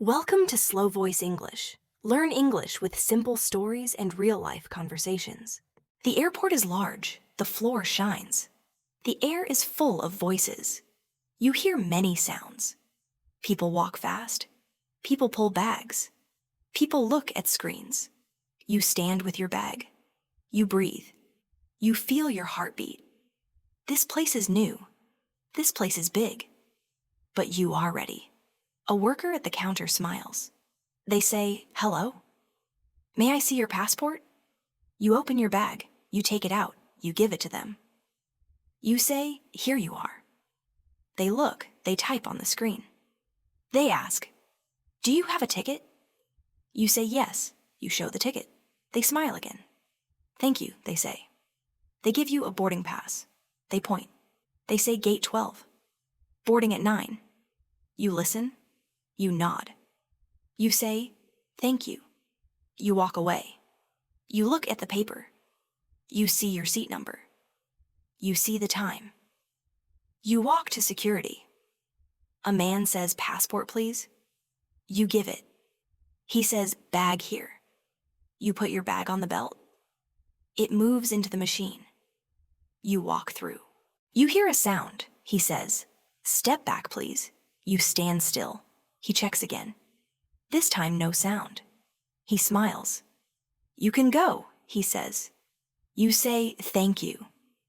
Welcome to Slow Voice English. Learn English with simple stories and real-life conversations. The airport is large. The floor shines. The air is full of voices. You hear many sounds. People walk fast. People pull bags. People look at screens. You stand with your bag. You breathe. You feel your heartbeat. This place is new. This place is big. But you are ready. A worker at the counter smiles. They say, "Hello? May I see your passport?" You open your bag. You take it out. You give it to them. You say, "Here you are." They look. They type on the screen. They ask, "Do you have a ticket?" You say yes. You show the ticket. They smile again. "Thank you," they say. They give you a boarding pass. They point. They say gate 12. Boarding at 9. You listen. You nod. You say, "Thank you." You walk away. You look at the paper. You see your seat number. You see the time. You walk to security. A man says, "Passport, please." You give it. He says, "Bag here." You put your bag on the belt. It moves into the machine. You walk through. You hear a sound. He says, "Step back, please." You stand still. He checks again. This time, no sound. He smiles. "You can go," he says. You say, "Thank you."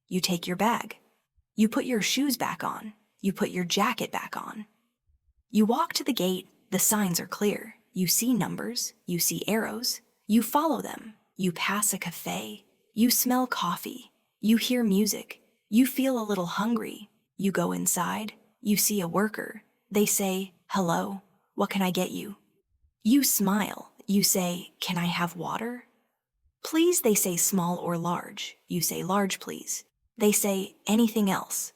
You take your bag. You put your shoes back on. You put your jacket back on. You walk to the gate. The signs are clear. You see numbers. You see arrows. You follow them. You pass a cafe. You smell coffee. You hear music. You feel a little hungry. You go inside. You see a worker. They say, "Hello, what can I get you?" You smile. You say, "Can I have water?" Please, they say small or large. You say large, please. They say, "Anything else?"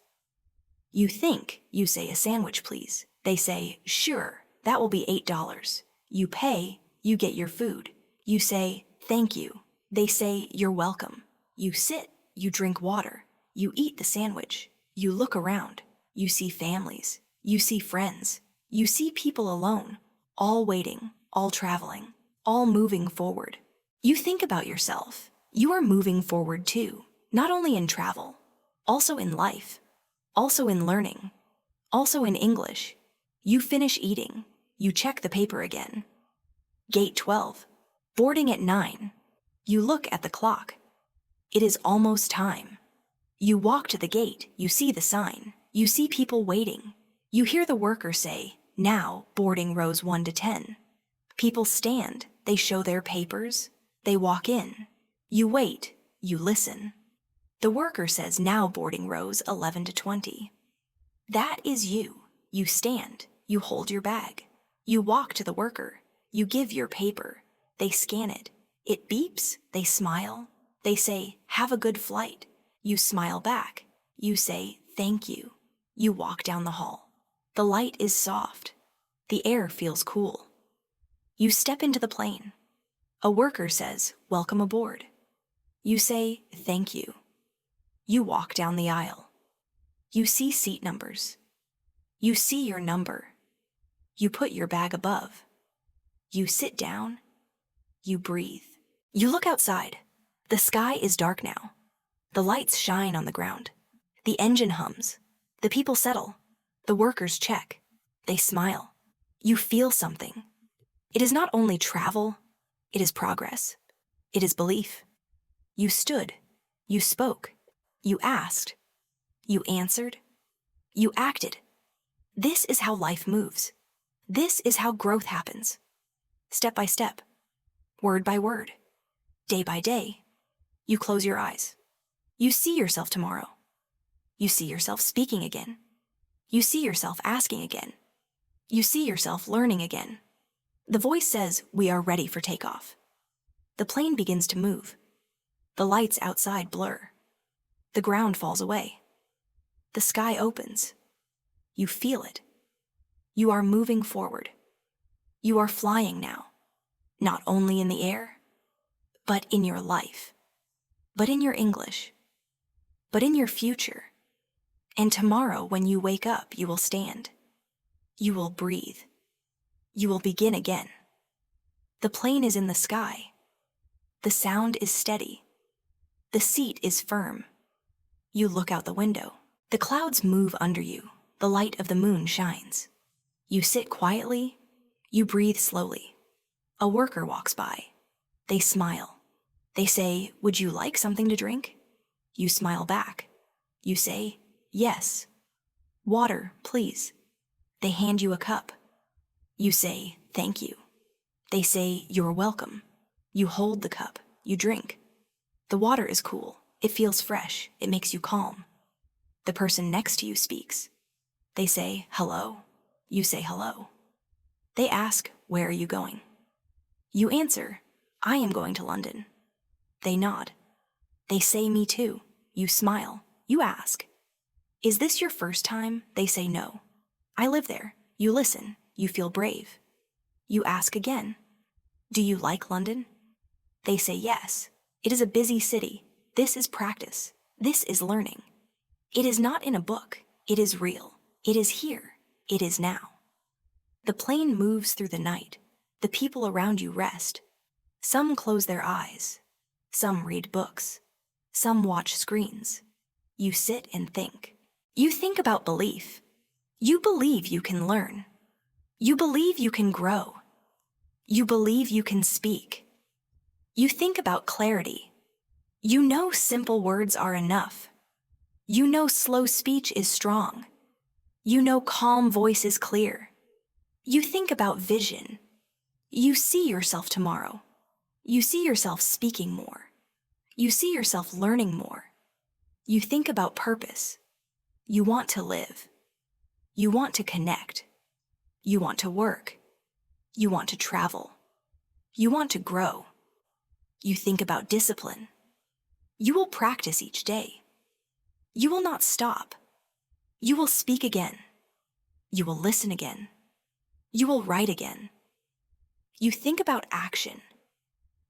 You think. You say, "A sandwich, please." They say, "Sure, that will be $8. You pay. You get your food. You say, "Thank you." They say, "You're welcome." You sit. You drink water. You eat the sandwich. You look around. You see families. You see friends. You see people alone, all waiting, all traveling, all moving forward. You think about yourself. You are moving forward too, not only in travel, also in life, also in learning, also in English. You finish eating. You check the paper again. Gate 12. Boarding at 9. You look at the clock. It is almost time. You walk to the gate. You see the sign. You see people waiting. You hear the worker say, "Now, boarding rows 1 to 10. People stand. They show their papers. They walk in. You wait. You listen. The worker says, "Now, boarding rows 11 to 20. That is you. You stand. You hold your bag. You walk to the worker. You give your paper. They scan it. It beeps. They smile. They say, "Have a good flight." You smile back. You say, "Thank you." You walk down the hall. The light is soft. The air feels cool. You step into the plane. A worker says, "Welcome aboard." You say, "Thank you." You walk down the aisle. You see seat numbers. You see your number. You put your bag above. You sit down. You breathe. You look outside. The sky is dark now. The lights shine on the ground. The engine hums. The people settle. The workers check. They smile. You feel something. It is not only travel, it is progress. It is belief. You stood. You spoke. You asked. You answered. You acted. This is how life moves. This is how growth happens. Step by step. Word by word. Day by day. You close your eyes. You see yourself tomorrow. You see yourself speaking again. You see yourself asking again. You see yourself learning again. The voice says, "We are ready for takeoff." The plane begins to move. The lights outside blur. The ground falls away. The sky opens. You feel it. You are moving forward. You are flying now, not only in the air, but in your life, but in your English, but in your future. And tomorrow, when you wake up, you will stand. You will breathe. You will begin again. The plane is in the sky. The sound is steady. The seat is firm. You look out the window. The clouds move under you. The light of the moon shines. You sit quietly. You breathe slowly. A worker walks by. They smile. They say, "Would you like something to drink?" You smile back. You say, "Yes." "Water, please." They hand you a cup. You say, "Thank you." They say, "You're welcome." You hold the cup. You drink. The water is cool. It feels fresh. It makes you calm. The person next to you speaks. They say, "Hello." You say, "Hello." They ask, "Where are you going?" You answer, "I am going to London." They nod. They say, "Me too." You smile. You ask, "Is this your first time?" They say, "No. I live there." You listen. You feel brave. You ask again, "Do you like London?" They say, "Yes. It is a busy city. This is practice. This is learning. It is not in a book. It is real. It is here. It is now." The plane moves through the night. The people around you rest. Some close their eyes. Some read books. Some watch screens. You sit and think. You think about belief. You believe you can learn. You believe you can grow. You believe you can speak. You think about clarity. You know simple words are enough. You know slow speech is strong. You know calm voice is clear. You think about vision. You see yourself tomorrow. You see yourself speaking more. You see yourself learning more. You think about purpose. You want to live. You want to connect. You want to work. You want to travel. You want to grow. You think about discipline. You will practice each day. You will not stop. You will speak again. You will listen again. You will write again. You think about action.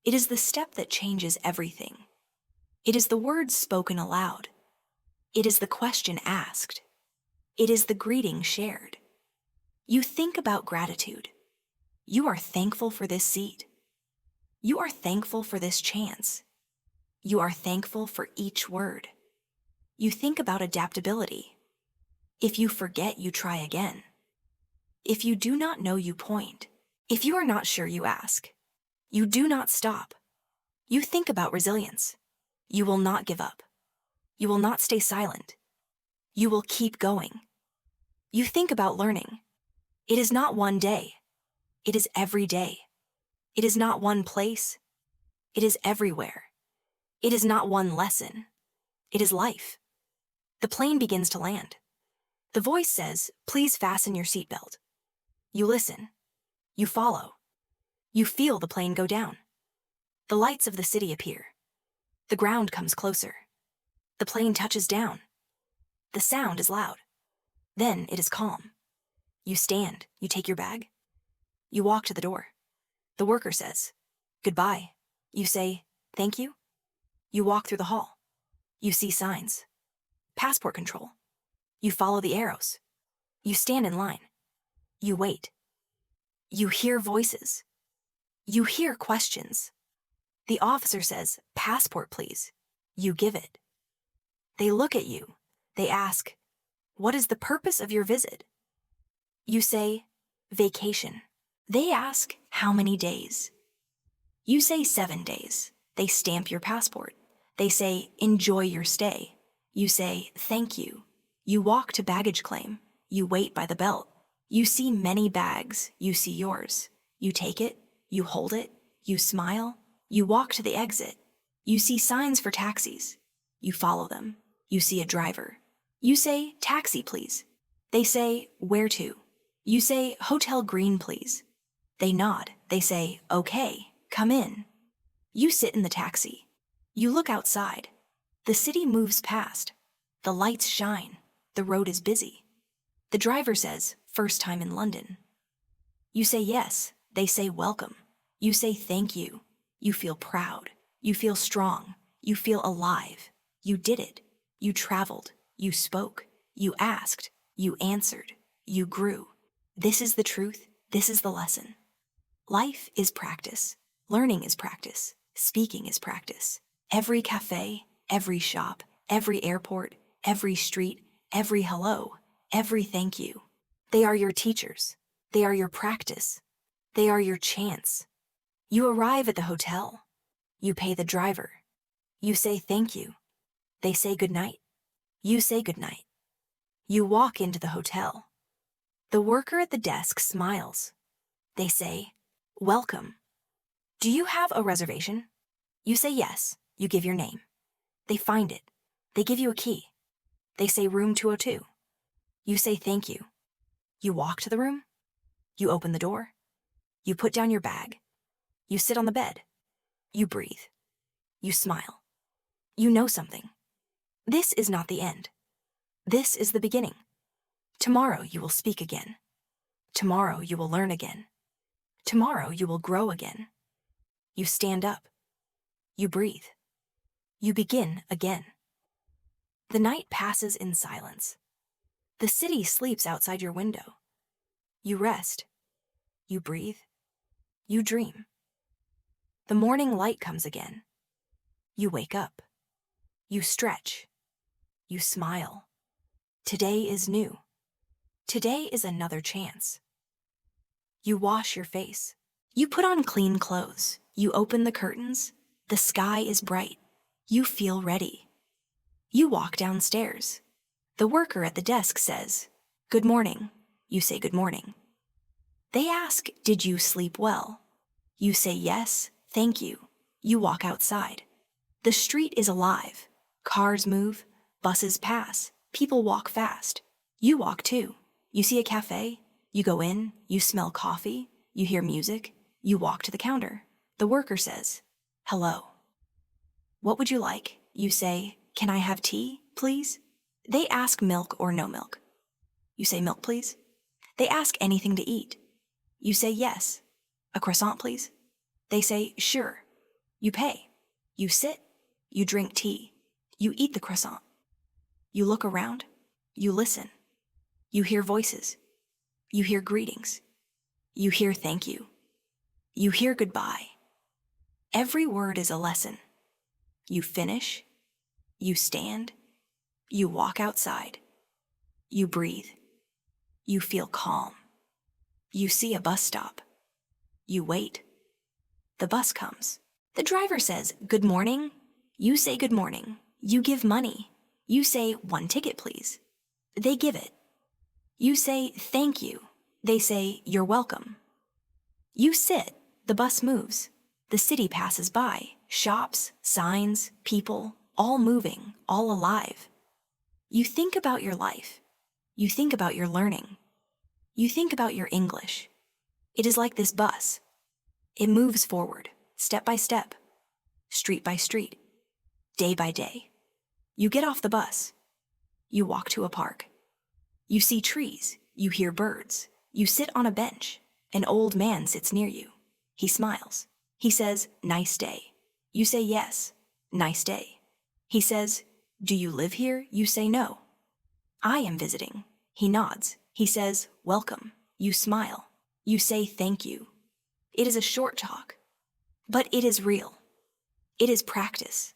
It is the step that changes everything. It is the words spoken aloud. It is the question asked. It is the greeting shared. You think about gratitude. You are thankful for this seat. You are thankful for this chance. You are thankful for each word. You think about adaptability. If you forget, you try again. If you do not know, you point. If you are not sure, you ask. You do not stop. You think about resilience. You will not give up. You will not stay silent. You will keep going. You think about learning. It is not one day. It is every day. It is not one place. It is everywhere. It is not one lesson. It is life. The plane begins to land. The voice says, "Please fasten your seatbelt." You listen. You follow. You feel the plane go down. The lights of the city appear. The ground comes closer. The plane touches down. The sound is loud. Then it is calm. You stand. You take your bag. You walk to the door. The worker says, "Goodbye." You say, "Thank you." You walk through the hall. You see signs. Passport control. You follow the arrows. You stand in line. You wait. You hear voices. You hear questions. The officer says, "Passport, please." You give it. They look at you. They ask, "What is the purpose of your visit?" You say, "Vacation." They ask, "How many days?" You say, 7 days. They stamp your passport. They say, "Enjoy your stay." You say, "Thank you." You walk to baggage claim. You wait by the belt. You see many bags. You see yours. You take it. You hold it. You smile. You walk to the exit. You see signs for taxis. You follow them. You see a driver. You say, "Taxi, please." They say, "Where to?" You say, "Hotel Green, please." They nod. They say, "Okay, come in." You sit in the taxi. You look outside. The city moves past. The lights shine. The road is busy. The driver says, "First time in London." You say yes. They say, "Welcome." You say, "Thank you." You feel proud. You feel strong. You feel alive. You did it. You traveled. You spoke. You asked. You answered. You grew. This is the truth. This is the lesson. Life is practice. Learning is practice. Speaking is practice. Every cafe, every shop, every airport, every street, every hello, every thank you. They are your teachers. They are your practice. They are your chance. You arrive at the hotel. You pay the driver. You say thank you. They say good night. You say good night. You walk into the hotel. The worker at the desk smiles. They say, welcome. Do you have a reservation? You say yes. You give your name. They find it. They give you a key. They say room 202. You say thank you. You walk to the room. You open the door. You put down your bag. You sit on the bed. You breathe. You smile. You know something. This is not the end. This is the beginning. Tomorrow you will speak again. Tomorrow you will learn again. Tomorrow you will grow again. You stand up. You breathe. You begin again. The night passes in silence. The city sleeps outside your window. You rest. You breathe. You dream. The morning light comes again. You wake up. You stretch. You smile. Today is new. Today is another chance. You wash your face. You put on clean clothes. You open the curtains. The sky is bright. You feel ready. You walk downstairs. The worker at the desk says, good morning. You say good morning. They ask, did you sleep well? You say yes, thank you. You walk outside. The street is alive. Cars move. Buses pass. People walk fast. You walk too. You see a cafe. You go in. You smell coffee. You hear music. You walk to the counter. The worker says, hello. What would you like? You say, can I have tea, please? They ask milk or no milk. You say milk, please. They ask anything to eat. You say yes. A croissant, please. They say sure. You pay. You sit. You drink tea. You eat the croissant. You look around. You listen. You hear voices. You hear greetings. You hear thank you. You hear goodbye. Every word is a lesson. You finish. You stand. You walk outside. You breathe. You feel calm. You see a bus stop. You wait. The bus comes. The driver says, good morning. You say good morning. You give money. You say, one ticket, please. They give it. You say, thank you. They say, you're welcome. You sit. The bus moves. The city passes by. Shops, signs, people, all moving, all alive. You think about your life. You think about your learning. You think about your English. It is like this bus. It moves forward, step by step, street by street, day by day. You get off the bus. You walk to a park. You see trees. You hear birds. You sit on a bench. An old man sits near you. He smiles. He says, nice day. You say yes, nice day. He says, do you live here? You say no. I am visiting. He nods. He says, welcome. You smile. You say thank you. It is a short talk, but it is real. It is practice.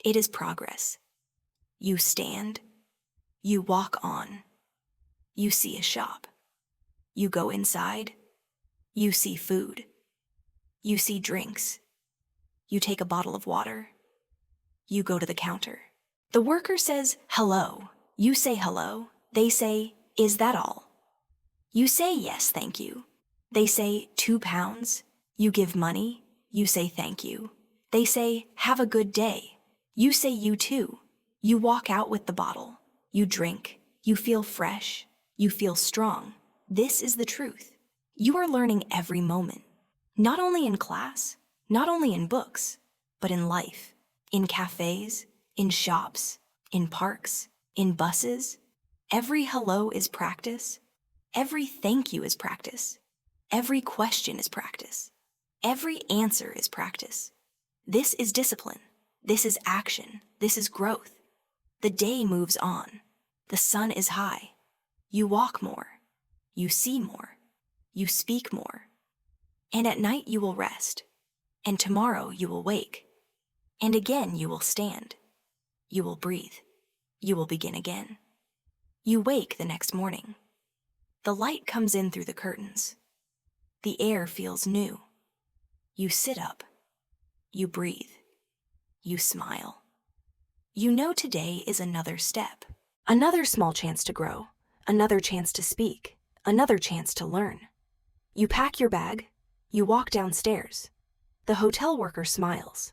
It is progress. You stand. You walk on. You see a shop. You go inside. You see food. You see drinks. You take a bottle of water. You go to the counter. The worker says, hello. You say hello. They say, is that all? You say yes, thank you. They say, £2. You give money. You say thank you. They say, have a good day. You say you too. You walk out with the bottle. You drink. You feel fresh. You feel strong. This is the truth. You are learning every moment. Not only in class, not only in books, but in life, in cafes, in shops, in parks, in buses. Every hello is practice. Every thank you is practice. Every question is practice. Every answer is practice. This is discipline. This is action. This is growth. The day moves on. The sun is high. You walk more. You see more. You speak more. And at night you will rest. And tomorrow you will wake. And again you will stand. You will breathe. You will begin again. You wake the next morning. The light comes in through the curtains. The air feels new. You sit up. You breathe. You smile. You know today is another step. Another small chance to grow. Another chance to speak. Another chance to learn. You pack your bag. You walk downstairs. The hotel worker smiles.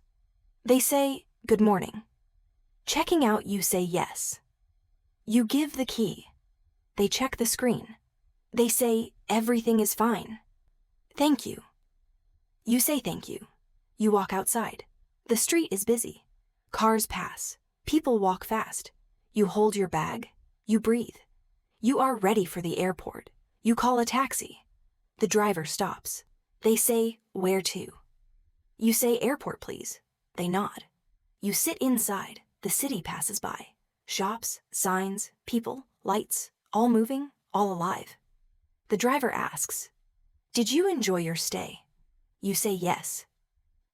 They say, "Good morning." Checking out, you say yes. You give the key. They check the screen. They say, "Everything is fine." Thank you. You say thank you. You walk outside. The street is busy. Cars pass. People walk fast. You hold your bag. You breathe. You are ready for the airport. You call a taxi. The driver stops. They say, "Where to?" You say, "Airport, please." They nod. You sit inside. The city passes by. Shops, signs, people, lights, all moving, all alive. The driver asks, "Did you enjoy your stay?" You say yes.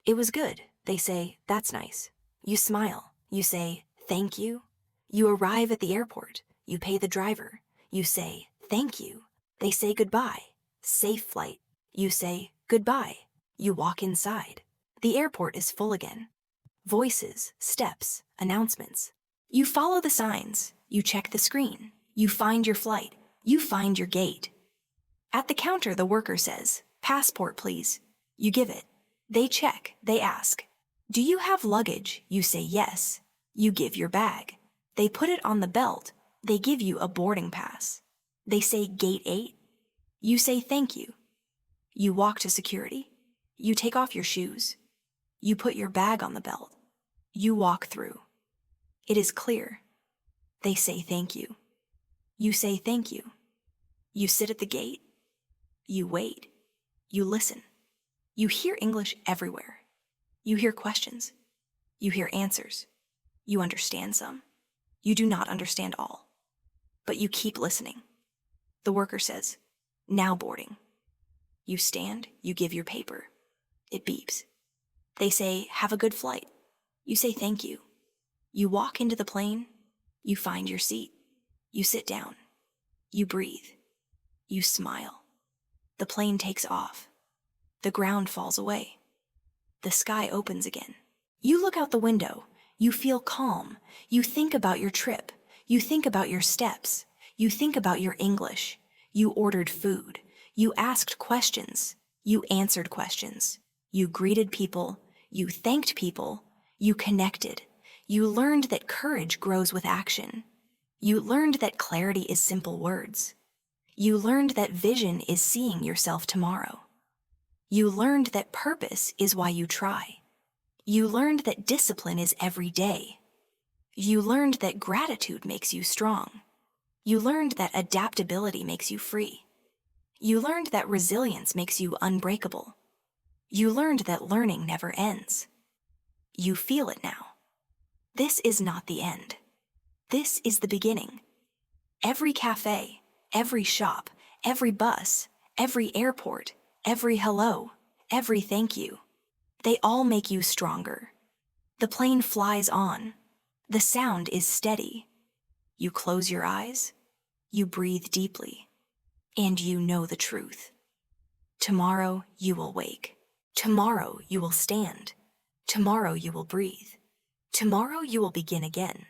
"It was good." They say, "That's nice." You smile. You say, "Thank you." You arrive at the airport. You pay the driver. You say, "Thank you." They say goodbye. Safe flight. You say, "Goodbye." You walk inside. The airport is full again. Voices, steps, announcements. You follow the signs. You check the screen. You find your flight. You find your gate. At the counter, the worker says, "Passport, please." You give it. They check. They ask, "Do you have luggage?" You say yes. You give your bag. They put it on the belt. They give you a boarding pass. They say gate 8. You say thank you. You walk to security. You take off your shoes. You put your bag on the belt. You walk through. It is clear. They say thank you. You say thank you. You sit at the gate. You wait. You listen. You hear English everywhere. You hear questions. You hear answers. You understand some. You do not understand all. But you keep listening. The worker says, "Now boarding." You stand. You give your paper. It beeps. They say, "Have a good flight." You say thank you. You walk into the plane. You find your seat. You sit down. You breathe. You smile. The plane takes off. The ground falls away. The sky opens again. You look out the window. You feel calm. You think about your trip. You think about your steps. You think about your English. You ordered food. You asked questions. You answered questions. You greeted people. You thanked people. You connected. You learned that courage grows with action. You learned that clarity is simple words. You learned that vision is seeing yourself tomorrow. You learned that purpose is why you try. You learned that discipline is every day. You learned that gratitude makes you strong. You learned that adaptability makes you free. You learned that resilience makes you unbreakable. You learned that learning never ends. You feel it now. This is not the end. This is the beginning. Every cafe, every shop, every bus, every airport, every hello, every thank you, they all make you stronger. The plane flies on. The sound is steady. You close your eyes. You breathe deeply. And you know the truth. Tomorrow you will wake. Tomorrow you will stand. Tomorrow you will breathe. Tomorrow you will begin again.